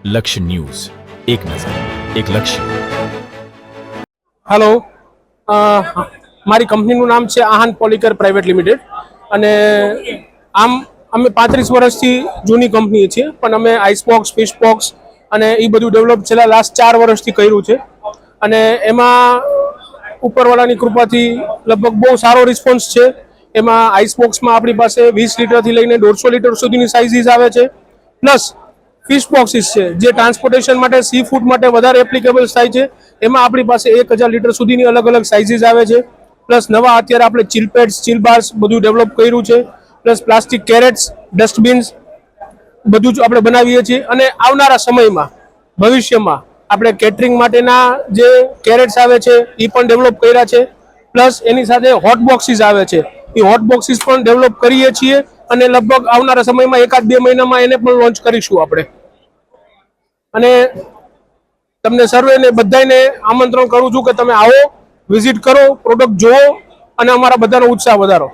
લક્ષ્ય ન્યૂઝ, એક નજર, એક લક્ષ્ય. હેલો, મારી કંપનીનું નામ છે આહાન પોલીકેર પ્રાઇવેટ લિમિટેડ અને આમ અમે 35 વર્ષથી જૂની કંપની છીએ, પણ અમે આઈસબોક્સ, ફિશબોક્સ અને એ બધું ડેવલપ છેલ્લા લાસ્ટ 4 વર્ષથી કર્યું છે અને એમાં ઉપરવાળાની કૃપાથી લગભગ બહુ સારો રિસ્પોન્સ છે. એમાં આઈસબોક્સમાં આપણી પાસે 20 લીટરથી લઈને 150 લીટર સુધીની સાઇઝીસ આવે છે, પ્લસ ફિશ બોક્સિસ છે જે ટ્રાન્સપોર્ટેશન માટે, સી ફૂડ માટે વધારે એપ્લિકેબલ થાય છે. એમાં આપણી પાસે 1000 લીટર સુધીની અલગ અલગ સાઇઝીસ આવે છે. પ્લસ નવા અત્યારે આપણે ચિલ પેડ્સ, ચિલ બાર્સ બધું ડેવલપ કર્યું છે. પ્લસ પ્લાસ્ટિક કેરેટ્સ, ડસ્ટબિન્સ બધું જ આપણે બનાવીએ છીએ અને આવનારા સમયમાં, ભવિષ્યમાં આપણે કેટરિંગ માટેના જે કેરેટ્સ આવે છે એ પણ ડેવલપ કર્યા છે. પ્લસ એની સાથે હોટ બોક્સિસ આવે છે, એ હોટ બોક્સિસ પણ ડેવલપ કરીએ છીએ અને લગભગ આવનારા સમયમાં 1-2 મહિનામાં એને પણ લોન્ચ કરીશું આપણે. અને તમને સર્વેને બધાને આમંત્રણ કરું છું કે તમે આવો, વિઝિટ કરો, પ્રોડક્ટ જુઓ અને અમારા બધાનો ઉત્સાહ વધારો.